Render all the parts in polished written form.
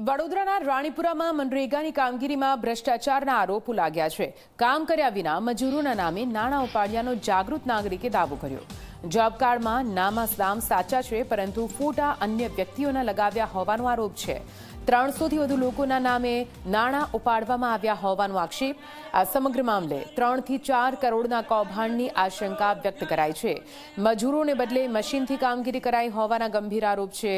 વડોદરાના રાણીપુરામાં મનરેગાની કામગીરીમાં ભ્રષ્ટાચારના આરોપો લાગ્યા છે। કામ કર્યા વિના મજૂરોના નામે નાણાં ઉપાડ્યાનો જાગૃત નાગરિકે દાવો કર્યો। જોબ કાર્ડમાં નામ સાચા છે, પરંતુ ફોટા અન્ય વ્યક્તિઓના લગાવ્યા હોવાનો આરોપ છે। 300થી વધુ લોકોના નામે નાણાં ઉપાડવામાં આવ્યા હોવાનો આક્ષેપ। આ સમગ્ર મામલે 3 થી 4 કરોડના કૌભાંડની આશંકા વ્યક્ત કરાઈ છે। મજૂરોને બદલે મશીનથી કામગીરી કરાઈ હોવાના ગંભીર આરોપ છે।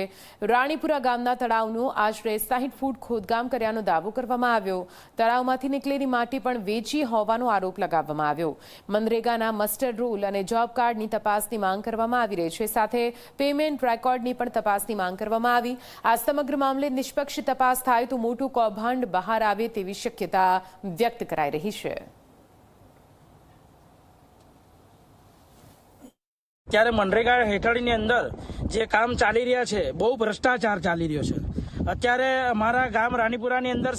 રાણીપુરા ગામના તળાવનું આશરે 60 ફૂટ ખોદકામ કર્યાનો દાવો કરવામાં આવ્યો। તળાવમાંથી નીકળેલી માટી પણ વેચી હોવાનો આરોપ લગાવવામાં આવ્યો। મનરેગાના મસ્ટર રોલ અને જોબ કાર્ડની તપાસની માંગ કરવામાં આવી રહી છે, સાથે પેમેન્ટ રેકોર્ડની પણ તપાસની માંગ કરવામાં આવી। આ સમગ્ર મામલે નિષ્પક્ષ તપાસ થાય તો મોટું કૌભાંડ બહાર આવે તેવી શક્યતા વ્યક્ત કરાઈ રહી છે। ત્યારે મનરેગા હેઠળની અંદર જે કામ ચાલી રહ્યા છે, બહુ ભ્રષ્ટાચાર ચાલી રહ્યો છે। અત્યારે અમારા ગામ રાણીપુરાની અંદર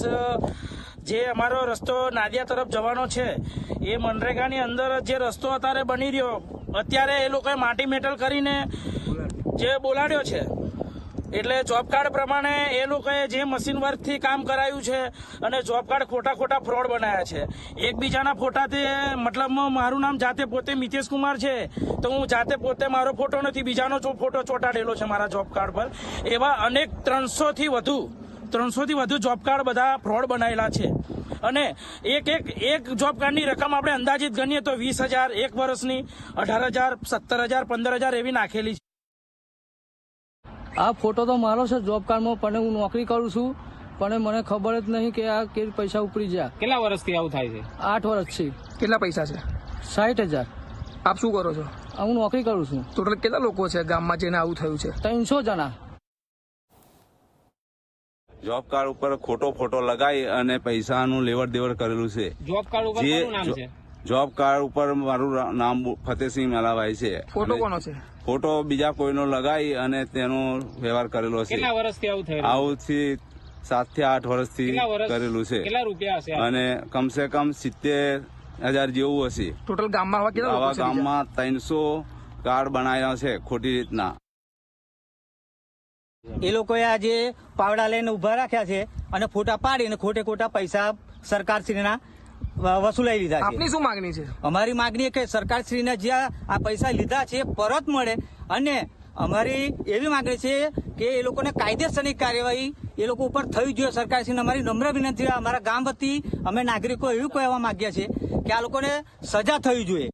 જે અમારો રસ્તો નાદિયા તરફ જવાનો છે, એ મનરેગાની અંદર જે રસ્તો અત્યારે બની રહ્યો, અત્યારે એ લોકોએ માટી મેટલ કરીને જે બોલાડ્યો છે, એટલે જોબ કાર્ડ પ્રમાણે એ લોકોએ જે મશીન વર્કથી કામ કરાયું છે અને જોબ કાર્ડ ખોટા ફ્રોડ બનાવ્યા છે। એકબીજાના ફોટાથી, મતલબ મારું નામ જાતે પોતે મિતેશ કુમાર છે, તો હું જાતે પોતે મારો ફોટો નથી, બીજાનો ફોટો ચોંટાડેલો છે મારા જોબ કાર્ડ પર। એવા અનેક 300થી વધુ જોબ કાર્ડ બધા ફ્રોડ બનાવેલા છે। અને એક જોબ કાર્ડની રકમ આપણે અંદાજિત ગણીએ તો 20,000 એક વર્ષની, 18,000, 17,000, 15,000 એવી નાખેલી છે। આ ફોટો તો મારો છે જોબ કાર્ડમાં, પણ હું નોકરી કરું છું, પણ મને ખબર જ નહીં કે આ કે પૈસા ઉપડી ગયા। કેટલા વર્ષથી આવું થાય છે? 8 વર્ષથી। કેટલા પૈસા છે? 60,000। આપ શું કરો છો? હું નોકરી કરું છું। ટોટલ કેટલા લોકો છે ગામમાં જેને આવું થયું છે? 300 જણા। જોબ કાર્ડ ઉપર ખોટો ફોટો લગાવી અને પૈસાનું લેવડ દેવડ કરેલું છે। જોબ કાર્ડ ઉપર કોનું નામ છે? જોબ કાર્ડ ઉપર મારું નામ ફતેહસિંહ મેલાભાઈ છે। ફોટો કોનો છે? ફોટો બીજા કોઈનો લગાવી અને તેનો વ્યવહાર કરેલો છે। કેટલા વર્ષથી આવું થયું? આવથી 7 થી 8 વર્ષથી કરેલું છે। કેટલા રૂપિયા હશે? અને કમસે કમ 70,000 જેવું હશે। ટોટલ ગામમાં આવા કેટલા લોકો આવા છે? ગામમાં 300 કાર્ડ બનાવ્યા છે ખોટી રીતના। એ લોકોએ આજે પાવડા લઈને ઉભા રાખ્યા છે અને ફોટા પાડીને ખોટા પૈસા સરકારશ્રીના વસૂલાઈ લીધા છે। આપની શું માંગણી છે? અમારી માંગણી કે સરકારશ્રીને જે આ પૈસા લીધા છે પરત મળે, અને અમારી એવી માંગણી છે કે એ લોકોને કાયદેસરની કાર્યવાહી એ લોકો ઉપર થવી જોઈએ। સરકારશ્રીને અમારી નમ્ર વિનંતી, અમારા ગામ વતી અમે નાગરિકો એવું કહેવા માંગીએ છીએ કે આ લોકોને સજા થવી જોઈએ।